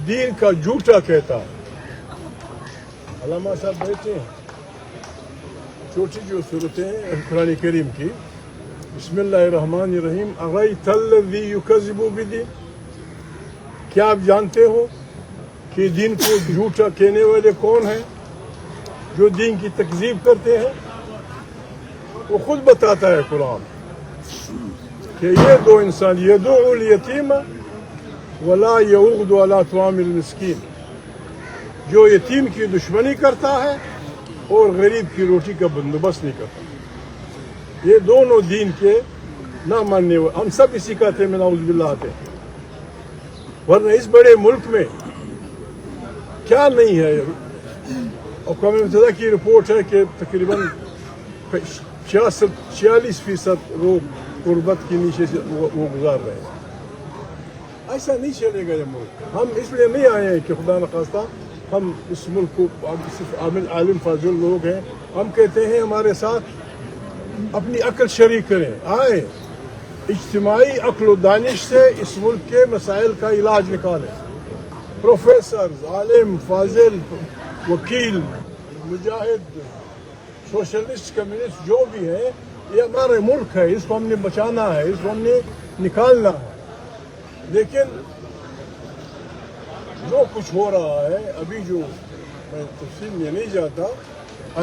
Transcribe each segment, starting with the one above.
دین کا جھوٹا کہتا ہے. علامہ صاحب بیٹھے ہیں. چھوٹی جو صورتیں ہیں قرآن کریم کی. بسم اللہ الرحمن الرحیم. اغیت الذی یکذب بالدین. کیا آپ جانتے ہو کہ دین کو جھوٹا کہنے والے کون ہیں؟ جو دین کی تکذیب کرتے ہیں. وہ خود بتاتا ہے قرآن کہ یہ دو انسان یدعو الیتیم ولا یعود علی طعام المسکین، جو یتیم کی دشمنی کرتا ہے اور غریب کی روٹی کا بندوبست نہیں کرتا. یہ دونوں دین کے نہ ماننے والے. ہم سب اسی کا تھے میں نعوذ باللہ آتے ہیں. ورنہ اس بڑے ملک میں کیا نہیں ہے. اقوام متحدہ کی رپورٹ ہے کہ تقریباً 46% لوگ غربت کے نیچے سے وہ گزار رہے ہیں. ایسا نہیں چلے گا یہ ملک. ہم اس لیے نہیں آئے ہیں کہ خدا نخواستہ ہم اس ملک کو صرف عالم فاضل لوگ ہیں. ہم کہتے ہیں ہمارے ساتھ اپنی عقل شریک کریں. آئیں اجتماعی عقل و دانش سے اس ملک کے مسائل کا علاج نکالیں. پروفیسر، عالم، فاضل، وکیل، مجاہد، سوشلسٹ، کمیونسٹ جو بھی ہے، یہ ہمارا ملک ہے. اس کو ہم نے بچانا ہے، اس کو ہم نے نکالنا ہے. لیکن جو کچھ ہو رہا ہے ابھی، جو میں تفصیل میں نہیں جاتا،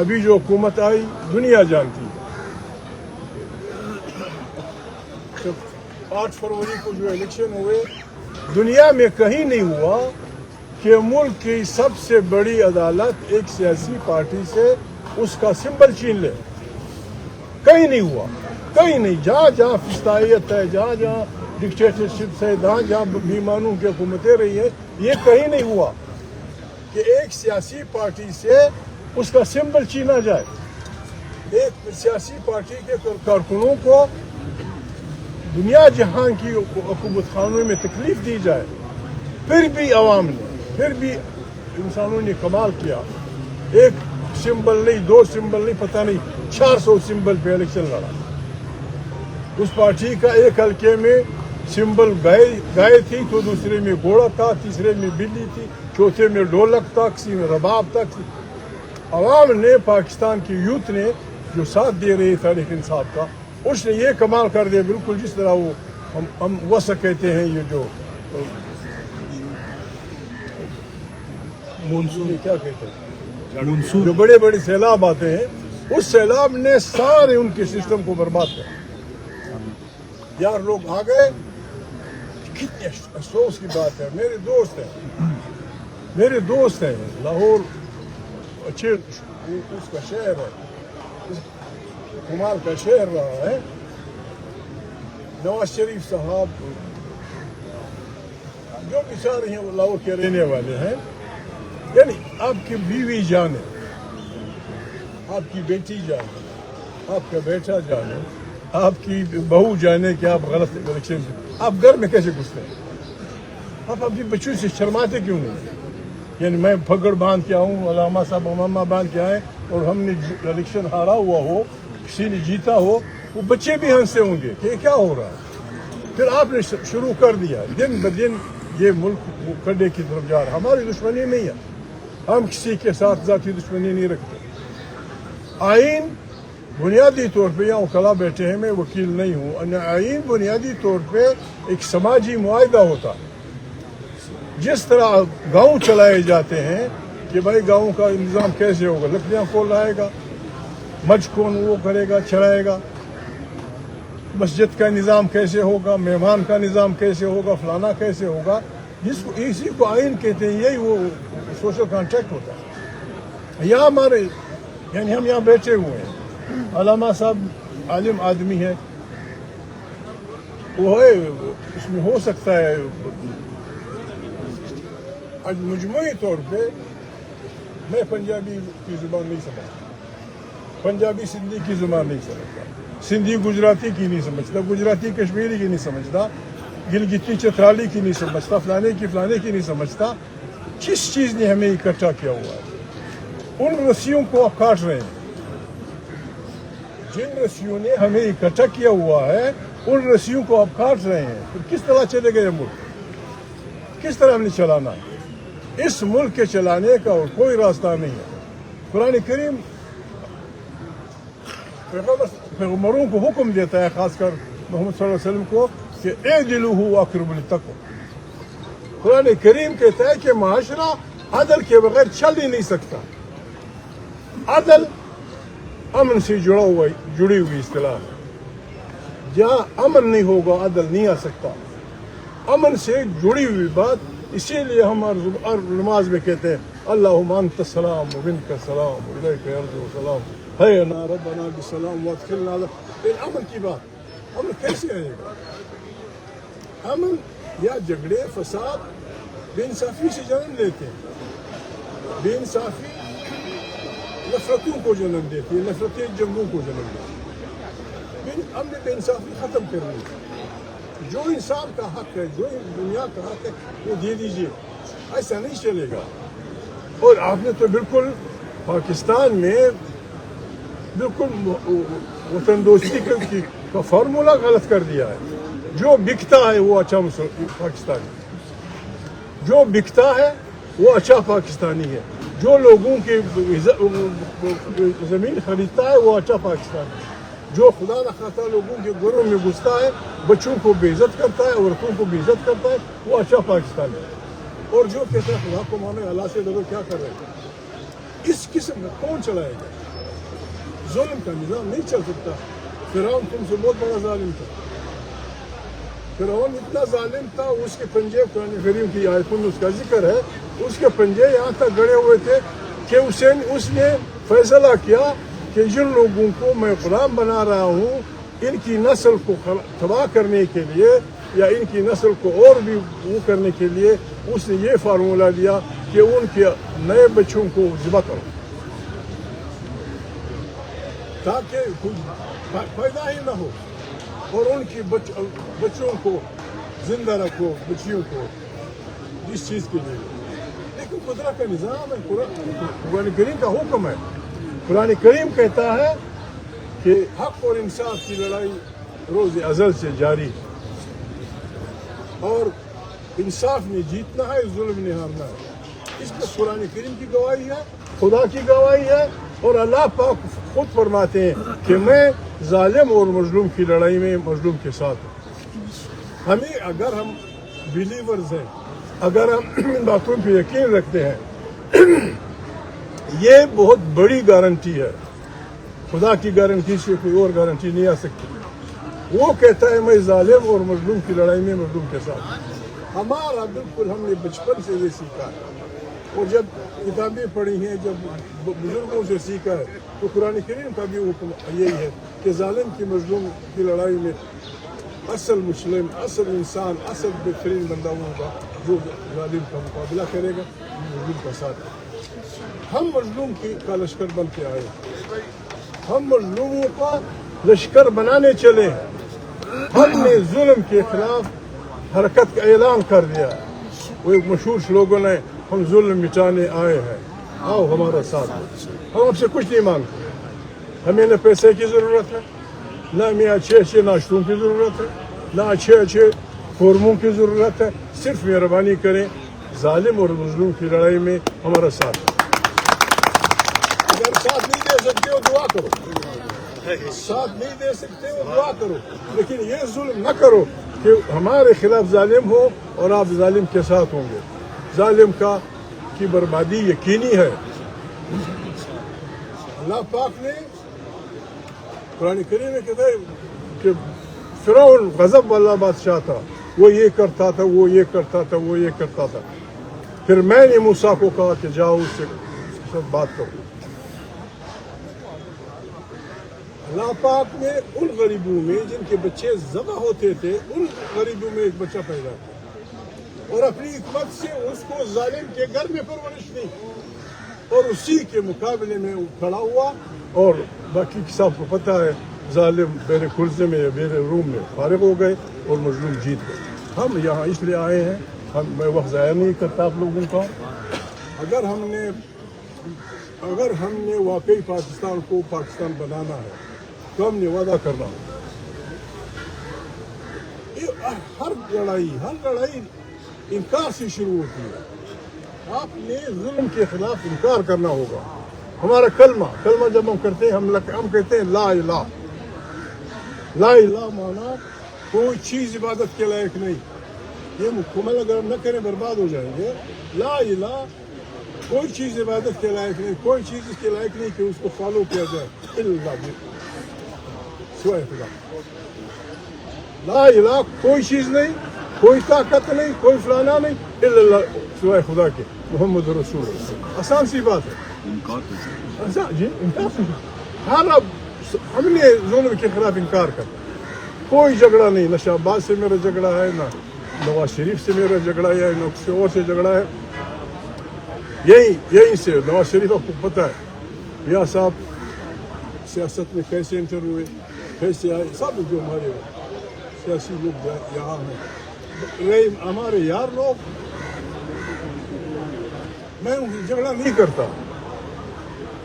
ابھی جو حکومت آئی دنیا جانتی ہے. 8 فروری کو جو الیکشن ہوئے، دنیا میں کہیں نہیں ہوا کہ ملک کی سب سے بڑی عدالت ایک سیاسی پارٹی سے اس کا سمبل چھین لے. کہیں نہیں ہوا، کہیں نہیں. جہاں جہاں فسطائیت ہے، جہاں جہاں ڈکٹیٹرشپ ہے، جہاں بیمانوں کی حکومتیں رہی ہیں، یہ کہیں نہیں ہوا کہ ایک سیاسی پارٹی سے اس کا سمبل چھینا جائے. ایک سیاسی پارٹی کے کارکنوں کو دنیا جہاں کی حکومت خانوں میں تکلیف دی جائے. پھر بھی عوام نے، پھر بھی انسانوں نے کمال کیا. ایک سمبل نہیں، 2 سمبل نہیں، پتہ نہیں 400 سمبل پہ الیکشن لڑا. اس پارٹی کا ایک حلقے میں سمبل گائے تھی تو دوسرے میں گھوڑا تھا، تیسرے میں بلی تھی، چوتھے میں ڈھولک تھا، کسی میں رباب تھا. عوام نے، پاکستان کی یوتھ نے جو ساتھ دے رہی تاریخ انصاف کا، اس نے یہ کمال کر دیا. بالکل جس طرح وہ ہم وسع کہتے ہیں، یہ جو مونسون کیا کہتے ہیں، جو بڑے بڑے سیلاب آتے ہیں، اس سیلاب نے سارے ان کے سسٹم کو برباد کر. یار لوگ آ گئے. کتنے افسوس کی بات ہے. میرے دوست ہیں لاہور، اچھے اس کا شہر ہے، کمال کا شہر رہا ہے. نواز شریف صاحب جو بھی سارے ہیں وہ لاہور کے رہنے والے ہیں. یعنی آپ کی بیوی جانے، آپ کی بیٹی جانے، آپ کا بیٹا جانے، آپ کی بہو جانے کہ آپ غلط الیکشن سے، آپ گھر میں کیسے گھستے ہیں؟ آپ اپنی بچوں سے شرماتے کیوں نہیں؟ یعنی میں پھگڑ باندھ کے آؤں، علامہ صاحب امامہ باندھ کے آئے، اور ہم نے الیکشن ہارا ہوا ہو، کسی نے جیتا ہو، وہ بچے بھی ہنستے ہوں گے کہ کیا ہو رہا ہے. پھر آپ نے شروع کر دیا. دن بدن یہ ملک وہ کھڈے کی طرف جا رہا. ہماری دشمنی نہیں ہے، ہم کسی کے ساتھ ذاتی دشمنی نہیں رکھتے. آئین بنیادی طور پہ، یہاں وکلا بیٹھے ہیں، میں وکیل نہیں ہوں، آئین بنیادی طور پہ ایک سماجی معاہدہ ہوتا ہے. جس طرح گاؤں چلائے جاتے ہیں کہ بھائی گاؤں کا نظام کیسے ہوگا، لکڑیاں کون لائے گا، مجھ کون وہ کرے گا، چلائے گا، مسجد کا نظام کیسے ہوگا، مہمان کا نظام کیسے ہوگا، فلانا کیسے ہوگا، اسی کو آئین کہتے ہیں. یہی وہ سوشل کانٹریکٹ ہوتا ہے. یہاں ہمارے، یعنی ہم یہاں بیٹھے ہوئے ہیں. علامہ صاحب عالم آدمی ہے، وہ ہے، اس میں ہو سکتا ہے آج مجموعی طور پہ میں پنجابی کی زبان نہیں سمجھتا، پنجابی سندھی کی زبان نہیں سمجھتا، سندھی گجراتی کی نہیں سمجھتا، گجراتی کشمیری کی نہیں سمجھتا، گلگتی چترالی کی نہیں سمجھتا، فلانے کی نہیں سمجھتا. کس چیز نے ہمیں اکٹھا کیا ہوا ہے؟ ان رسیوں کو آپ کاٹ رہے ہیں. جن رسیوں نے ہمیں اکٹھا کیا ہوا ہے، ان رسیوں کو آپ کاٹ رہے ہیں. پھر کس طرح چلے گئے ملک؟ کس طرح ہم نے چلانا ہے؟ اس ملک کے چلانے کا اور کوئی راستہ نہیں ہے. قرآن کریم پیغمبروں کو حکم دیتا ہے, خاص کر محمد صلی اللہ علیہ وسلم کو, کہ اعدلوا اقرب للتقوی. قرآن کریم کہتا ہے کہ معاشرہ عدل کے بغیر چل ہی نہیں سکتا. عدل امن سے جڑی ہوئی اصطلاح ہے. جہاں امن نہیں ہوگا عدل نہیں آ سکتا. امن سے جڑی ہوئی بات, اسی لیے ہم نماز میں کہتے ہیں اللہم انت السلام و منک السلام و الیک یرجع السلام حینا ربنا بالسلام وادخلنا. امن کی بات, امن کیسے آئے گا؟ امن یا جھگڑے فساد بے انصافی سے جنم لیتے ہیں. بے انصافی نفرتوں کو جنم دیتی ہے, نفرتیں جنگوں کو جنم دیتی ہیں. ہم نے بے انصافی ختم کرنی ہے. جو انسان کا حق ہے, جو دنیا کا حق ہے, وہ دے دیجیے. ایسا نہیں چلے گا. اور آپ نے تو بالکل پاکستان میں بالکل وطن دوستی کا فارمولہ غلط کر دیا ہے. جو بکتا ہے وہ اچھا پاکستانی, جو بکتا ہے وہ اچھا پاکستانی ہے. جو لوگوں کی زمین خریدتا ہے وہ اچھا پاکستانی. جو خدا نخواستہ لوگوں کے گھروں میں گھستا ہے, بچوں کو بے عزت کرتا ہے, عورتوں کو بے عزت کرتا ہے, وہ اچھا پاکستانی ہے. اور جو کہتا ہے خدا کو مانو اللہ سے ڈرو, کیا کر رہے ہیں؟ اس قسم کا کون چلائے گا؟ ظلم کا نظام نہیں چل سکتا. فرعون تم سے بہت بڑا ظالم تھا. فرعون اتنا ظالم تھا, اس کے پنجے قرآن کریم کی آیتوں میں اس کا ذکر ہے, اس کے پنجے یہاں تک گڑے ہوئے تھے کہ اس نے فیصلہ کیا کہ جن لوگوں کو میں غلام بنا رہا ہوں, ان کی نسل کو تباہ کرنے کے لیے یا ان کی نسل کو اور بھی وہ کرنے کے لیے اس نے یہ فارمولہ دیا کہ ان کے نئے بچوں کو ذبح کرو تاکہ پیدا ہی نہ ہو, اور ان کی بچوں کو زندہ رکھو, بچیوں کو, اس چیز کے لیے. لیکن قدرت کا نظام ہے, قرآن کریم کا حکم ہے. قرآن کریم کہتا ہے کہ حق اور انصاف کی لڑائی روز ازل سے جاری ہے, اور انصاف نے جیتنا ہے, ظلم نے ہارنا ہے. اس پر قرآن کریم کی گواہی ہے, خدا کی گواہی ہے, اور اللہ پاک خود فرماتے ہیں کہ میں ظالم اور مظلوم کی لڑائی میں مظلوم کے ساتھ ہوں. ہمیں اگر ہم بلیورز ہیں, اگر ہم ان باتوں پہ یقین رکھتے ہیں, یہ بہت بڑی گارنٹی ہے. خدا کی گارنٹی سے کوئی اور گارنٹی نہیں آ سکتی. وہ کہتا ہے میں ظالم اور مظلوم کی لڑائی میں مظلوم کے ساتھ. ہمارا بالکل ہم نے بچپن سے یہ سیکھا ہے, اور جب کتابیں پڑھی ہیں, جب بزرگوں سے سیکھا ہے, تو قرآن کریم کا بھی حکم یہی ہے کہ ظالم کی مظلوم کی لڑائی میں اصل مسلم, اصل انسان, اصل بہترین بندہ ہوگا جو ظالم کا مقابلہ کرے گا, مظلوم کا ساتھ. ہم مظلوم کا لشکر بن کے آئے, ہم مظلوموں کا لشکر بنانے چلے. ہم نے ظلم کے خلاف حرکت کا اعلان کر دیا. وہ ایک مشہور سلوگن ہے, ہم ظلم مٹانے آئے ہیں, آؤ ہمارا ساتھ. ہم آپ سے کچھ نہیں مانگتے. ہمیں نہ پیسے کی ضرورت ہے, نہ ہمیں اچھے ناشتوں کی ضرورت ہے, نہ اچھے قورموں کی ضرورت ہے. صرف مہربانی کریں, ظالم اور مظلوم کی لڑائی میں ہمارا ساتھ. اگر ساتھ نہیں دے سکتے ہو دعا کرو, ساتھ نہیں دے سکتے ہو دعا کرو, لیکن یہ ظلم نہ کرو کہ ہمارے خلاف ظالم ہو اور آپ ظالم کے ساتھ ہوں گے. ظالم کی بربادی یقینی ہے. اللہ پاک نے قرآن کریم میں کہتا ہے کہ فرعون غضب والا بادشاہ تھا, وہ یہ کرتا تھا, وہ یہ کرتا تھا, وہ یہ کرتا تھا. پھر میں نے موسیٰ کو کہا کہ جاؤ اس سے بات کرو. اللہ پاک نے ان غریبوں میں جن کے بچے ذبح ہوتے تھے, ان غریبوں میں ایک بچہ پیدا کیا, اور اپنی حکمت سے اس کو ظالم کے گھر میں پرورش دی, اور اسی کے مقابلے میں وہ کھڑا ہوا. اور باقی سب کو پتہ ہے, ظالم میرے کلزے میں یا میرے روم میں فارغ ہو گئے اور مظلوم جیت گئے. ہم یہاں اس لیے آئے ہیں, میں وقت ضائع نہیں کرتا آپ لوگوں کا. اگر ہم نے واقعی پاکستان کو پاکستان بنانا ہے تو ہم نے وعدہ کرنا ہو. ہر لڑائی انکار سے شروع ہوتی ہے. آپ نے ظلم کے خلاف انکار کرنا ہوگا. ہمارا کلمہ جب ہم کرتے ہیں ہم کہتے ہیں لا الہ. لا الہ مانا کوئی چیز عبادت کے لائق نہیں. یہ مکمل اگر ہم نہ کریں برباد ہو جائیں گے. لا الہ کوئی چیز عبادت کے لائق نہیں, کوئی چیز اس کے لائق نہیں کہ اس کو فالو کیا جائے الا سوائے خدا. لا الہ کوئی چیز نہیں, کوئی طاقت نہیں, کوئی فلانا نہیں الا اللہ سوائے خدا کے, محمد رسول اللہ. آسان سی بات ہے. جی انکار. ہم نے ظلم کے خلاف انکار کرنا. کوئی جھگڑا نہیں, نہ شہباز سے میرا جھگڑا ہے, نہ نواز شریف سے میرا جھگڑا ہے, نہ کسی اور سے جھگڑا ہے. یہیں سے نواز شریف آپ کو پتہ ہے یا صاحب سیاست میں کیسے انٹر ہوئے, کیسے آئے, سب جو ہمارے سیاسی لوگ یہاں ہیں ہمارے یار لوگ. میں ان سے جھگڑا نہیں کرتا.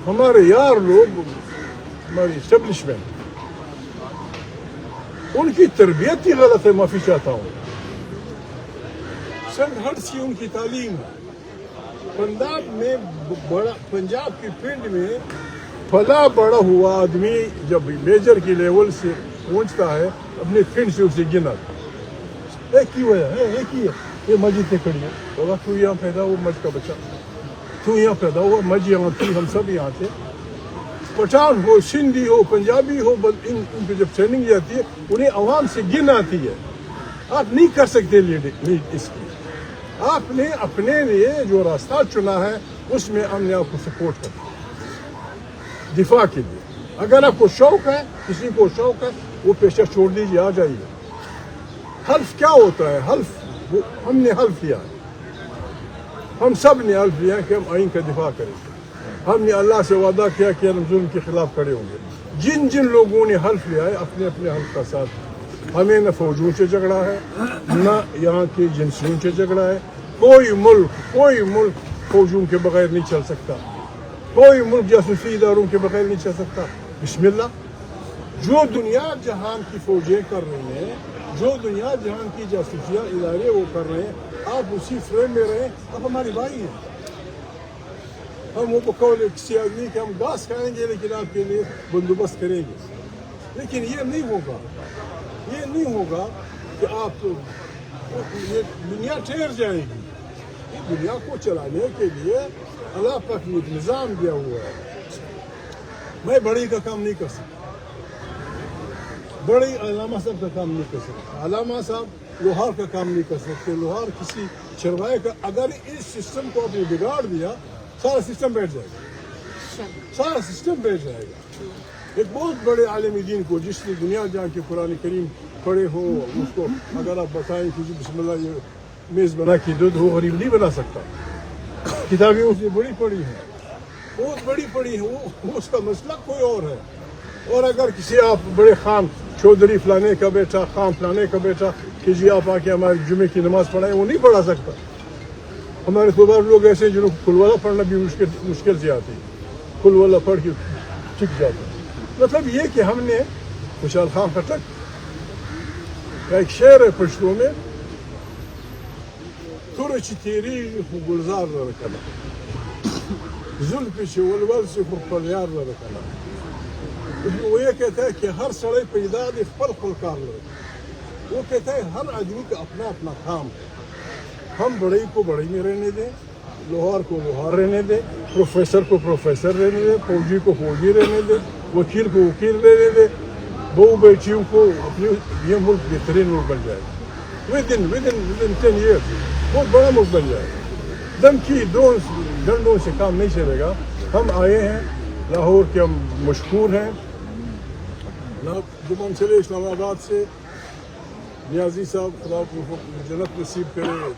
ہمارے یار لوگ, ہماری اسٹیبلشمنٹ, ان کی تربیت ہی غلط ہے. معافی چاہتا ہوں. سنگ ہٹ سی ان کی تعلیم. پنجاب کی فیلڈ میں پلا بڑا ہوا آدمی جب میجر کی لیول سے پہنچتا ہے اپنے فیلڈ سے اسے گنا. ایک ہی وجہ ہے, ایک ہی ہے, یہ مسجد کھڑی ہے. بابا تو یہاں پیدا ہوا مجھ کا بچہ, تو یہاں پیدا ہوا, مجھ یہاں تھی, ہم سب یہاں تھے. پٹھان ہو, سندھی ہو, پنجابی ہو, ان کو جب ٹریننگ جاتی ہے انہیں عوام سے گن آتی ہے. آپ نہیں کر سکتے لیڈ اس کی. آپ نے اپنے لیے جو راستہ چنا ہے اس میں ہم نے آپ کو سپورٹ کرنا دفاع کے لیے. اگر آپ کو شوق ہے, کسی کو شوق ہے, وہ پیشہ چھوڑ دیجیے, آ جائیے. حلف کیا ہوتا ہے؟ حلف ہم نے حلف لیا ہے, ہم سب نے حلف لیا کہ ہم آئین کا دفاع کریں گے. ہم نے اللہ سے وعدہ کیا کہ ہم ظلم کے خلاف کھڑے ہوں گے. جن لوگوں نے حلف لیا ہے اپنے اپنے حلف کا ساتھ. ہمیں نہ فوجوں سے جھگڑا ہے, نہ یہاں کے جنسیوں سے جھگڑا ہے. کوئی ملک فوجوں کے بغیر نہیں چل سکتا. کوئی ملک جاسوسی اداروں کے بغیر نہیں چل سکتا. بسم اللہ. جو دنیا جہان کی فوجیں کر رہی ہیں, جو دنیا جہان کی جاسوسیاں ادارے وہ کر رہے ہیں, آپ اسی فریم میں رہیں. آپ ہمارے بھائی ہیں. ہم وہ بقول کسی آدمی کہ ہم گھاس کھائیں گے لیکن آپ کے لیے بندوبست کریں گے. لیکن یہ نہیں ہوگا کہ آپ یہ دنیا ٹھہر جائے گی. دنیا کو چلانے کے لیے اللہ پاک نے ایک نظام دیا ہوا ہے. میں بڑی کا کام نہیں کر سکتا, بڑی علامہ صاحب کا کام نہیں کر سکتا, علامہ صاحب لوہار کا کام نہیں کر سکتے, لوہار کسی چروائے کا. اگر اس سسٹم کو آپ نے بگاڑ دیا سارا سسٹم بیٹھ جائے گا, سارا سسٹم بیٹھ جائے گا. ایک بہت بڑے عالم دین کو جس نے دنیا جا کے قرآن کریم پڑھے ہو, اس کو اگر آپ بتائیں کہ بسم اللہ یہ میز بنا کے دو, وہ غریب نہیں بنا سکتا. کتابیں اس نے بڑی پڑھی ہیں, بہت بڑی پڑھی ہیں, وہ اس کا مسلک کوئی اور ہے. اور اگر کسی آپ بڑے خان چودھری فلانے کا بیٹا, خان فلانے کا بیٹا کہ جی آپ آ کے ہماری جمعے کی نماز پڑھائیں, وہ نہیں پڑھا سکتا. ہمارے خبر لوگ ایسے جنہوں کو کلوالہ پڑھنا بھی مشکل سے آتی, کلوالہ پڑھ کے ٹک جاتا. مطلب یہ کہ ہم نے خوشحال خان خٹک کا ایک شعر ہے پشتو میں, ترچ تیری گلزار لڑکنا زلف سے ولول سے پلیار لڑکنا. وہ یہ کہتا ہے کہ ہر سڑے پیدا پل کار لڑکا. وہ کہتا ہے ہر آدمی کا اپنا اپنا کام ہے. ہم بڑے کو بڑے میں رہنے دیں, لوہار کو لوہار رہنے دیں, پروفیسر کو پروفیسر رہنے دیں, فوجی کو فوجی رہنے دیں, وکیل کو وکیل رہنے دیں. بہو بیٹیوں کو اپنی یہ ملک بہترین ملک بن جائے گا. ودن 10 years بہت بڑا ملک بن جائے گا. دم کی ڈنڈوں سے کام نہیں چلے گا. ہم آئے ہیں لاہور کے, ہم مشہور ہیں. جب ہم چلے اسلام آباد سے, نیازی صاحب خدا کو جنت نصیب کرے,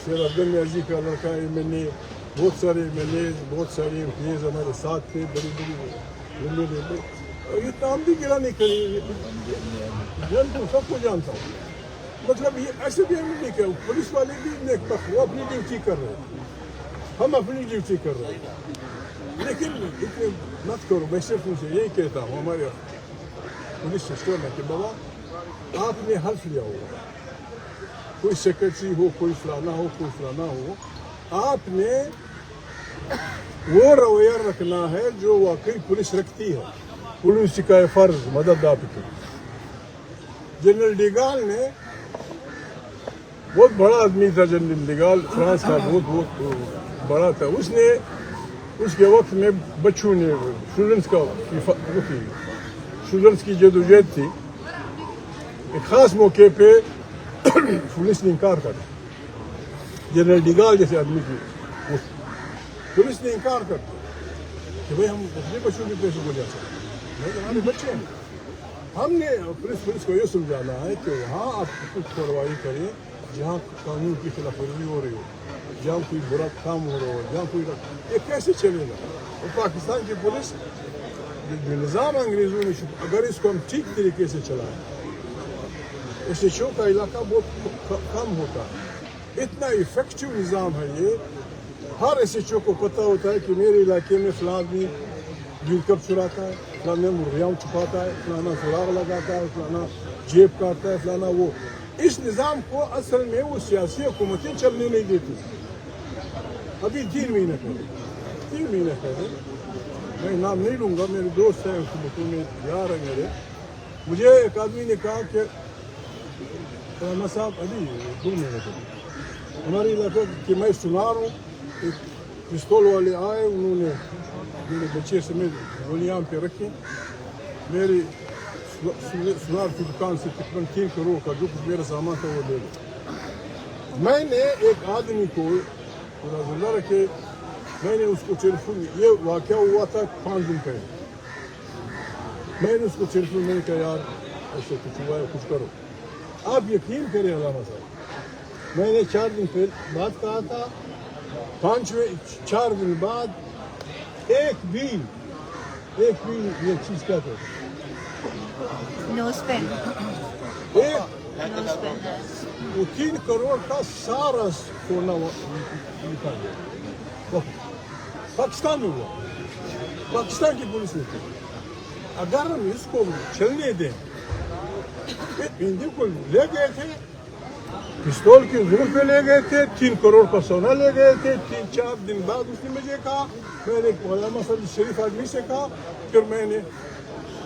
پھر عبد النیازی کا لڑکا ایم این اے, بہت سارے ایم این اے, بہت سارے ایم پی ایز ہمارے ساتھ تھے. بڑی یہ کام بھی گرا نہیں کری, جانتا ہوں, سب کو جانتا ہوں. مطلب یہ ایسے بھی ہم نہیں کہ پولیس والے بھی نیک بخت, وہ اپنی ڈیوٹی کر رہے ہیں, ہم اپنی ڈیوٹی کر رہے ہیں. لیکن اتنے مت کرو. میں صرف ان سے یہی کہتا ہوں ہمارے پولیس سسٹم ہے کہ بابا آپ نے حلف لیا ہوگا, کوئی سیکرٹری ہو، کوئی فلانا ہو، کوئی فلانا ہو، آپ نے وہ رویہ رکھنا ہے جو واقعی پولیس رکھتی ہے. پولیس کا فرض مدد آپ کی. جنرل ڈیگال نے بہت بڑا آدمی تھا. جنرل ڈیگال فرانس کا بہت بڑا تھا. اس کے وقت میں بچوں نے اسٹوڈنٹس کی جدوجہد تھی. ایک خاص موقع پہ پولیس نے انکار کر دیا. جنرل ڈیگال جیسے آدمی کی پولیس نے انکار کر دیا کہ بھائی ہم اپنے بچوں کے پیسے کو جا سکتے ہیں، ہمارے بچے ہیں. ہم نے پولیس کو یہ سمجھانا ہے کہ وہاں آپ کچھ کارروائی کریں جہاں قانون کی خلاف ورزی ہو رہی ہو، جہاں کوئی برا کام ہو رہا ہو، جہاں کوئی یہ کیسے چلے گا؟ اور پاکستان کی پولیس جو نظام انگریزوں نے اگر اس کو ہم ٹھیک طریقے سے چلائیں، ایس ایچ او کا علاقہ بہت کم ہوتا ہے. اتنا افیکٹو نظام ہے یہ. ہر ایس ایچ او کو پتہ ہوتا ہے کہ میرے علاقے میں فلاں آدمی دودھ کب چراتا ہے، فلانا مرغیاں چھپاتا ہے، فلانا سراغ لگاتا ہے، فلانا جیب کاٹتا ہے، فلانا وہ. اس نظام کو اصل میں وہ سیاسی حکومتیں چلنے نہیں دیتی. ابھی 3 مہینے پہلے میں نام نہیں لوں گا، میرے دوست ہیں حکومتوں میں یار ہیں میرے، مجھے ایک آدمی نے کہا کہ رانا صاحب ابھی 2 مہینے پہلے ہمارے علاقے کہ میں سنا رہا ہوں، ایک پستول والے آئے، انہوں نے میرے بچے سمیت گولیاں پہ رکھی. میری سنار کی دکان سے تقریباً 3 کروڑ کا جو کچھ میرا سامان تھا وہ لے لیا. میں نے ایک آدمی کو ذمہ رکھے، میں نے اس کو ٹیلیفون، یہ واقعہ ہوا تھا 5 دن پہلے. میں نے اس کو ٹیلیفون میں نے کہا یار ایسے کچھ ہوا ہے، کچھ کرو. آپ یقین کریں علامہ صاحب، میں نے 4 دن پہلے بات کہا تھا، 4 دن بعد ایک بھی یہ چیز کیا تھا، نوز پین، وہ 3 کروڑ کا سارا سونا نکال گیا. پاکستان میں ہوا، پاکستان کی پولیس نے. اگر ہم اس کو چلنے دیں، ہندی کو لے گئے تھے، پستول کی ضرورت پہ لے گئے تھے، 3 کروڑ کا سونا لے گئے تھے. 3-4 دن بعد اس نے مجھے کہا، میں نے علامہ صاحب شریف آدمی سے کہا، پھر میں نے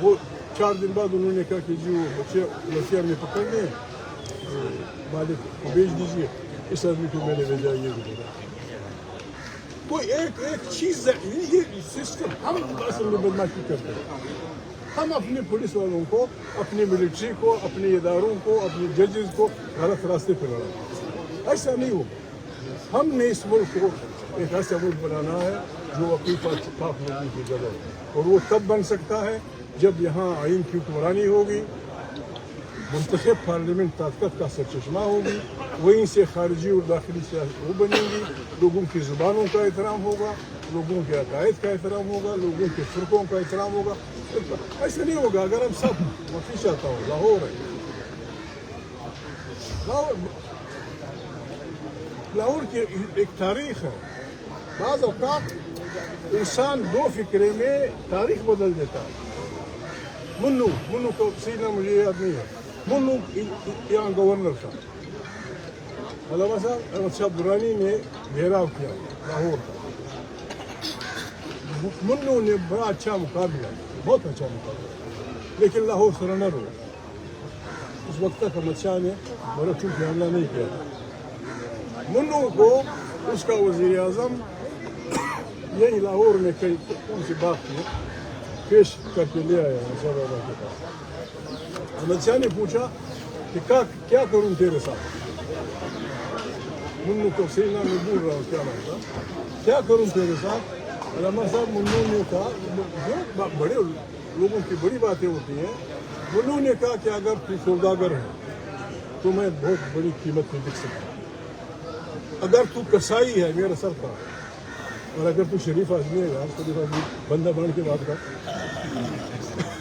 وہ 4 دن بعد انہوں نے کہا کہ جی وہ بچے لڑکیاں میں پکڑ لیں، مالک کو بیچ دیجیے. اس آدمی کو میں نے بھیجا. یہ کوئی ایک چیز ہے یہ سسٹم. ہم اصل میں بدماشی کرتے ہیں. ہم اپنے پولیس والوں کو، اپنی ملٹری کو، اپنے اداروں کو، اپنے ججز کو غلط راستے پہ لڑاتے. ایسا نہیں ہوگا. ہم نے اس ملک کو ایک ایسا ملک بنانا ہے جو اپنی پاک لوگوں کی جگہ ہے، اور وہ تب بن سکتا ہے جب یہاں آئین کی حکمرانی ہوگی، منتخب پارلیمنٹ طاقت کا سرچشمہ ہوگی، وہیں سے خارجی اور داخلی سیاست وہ بنیں گی، لوگوں کی زبانوں کا احترام ہوگا، لوگوں کے عقائد کا احترام ہوگا، لوگوں کے فرقوں کا احترام ہوگا. ایسا نہیں ہوگا اگر ہم سب واپس آتا ہوں. لاہور کی ایک تاریخ ہے. بعض اوقات انسان 2 فکرے میں تاریخ بدل دیتا ہے. منو کو سینا مجھے یاد نہیں ہے. منو یہاں گورنر تھا. علامہ صاحب احمد شاہ درانی نے گھیراؤ کیا لاہور کا. منو نے بڑا اچھا مقابلہ، بہت اچھا مقابلہ، لیکن لاہور سرنڈر ہوا. اس وقت تک احمد شاہ نے بڑا چونکہ حملہ نہیں کیا. منو کو اس کا وزیر اعظم یہی لاہور میں کون سی بات کی پیش کر کے لے آیا نصر بابا کے پاس. احمد شاہ نے پوچھا کہ کیا کروں تیرے ساتھ. منو کو سینا میں بول رہا ہوں کیا بات تھا، کیا کروں تیرے ساتھ. علامہ صاحب منو نے کہا، جو بڑے لوگوں کی بڑی باتیں ہوتی ہیں، منو نے کہا کہ اگر تو سوداگر ہے تو میں بہت بڑی قیمت میں بک سکتا ہوں. اگر تو کسائی ہے میرا سر کا، اور اگر تو شریف آدمی ہے یار، شریف آدمی بندہ بن کے بات کر.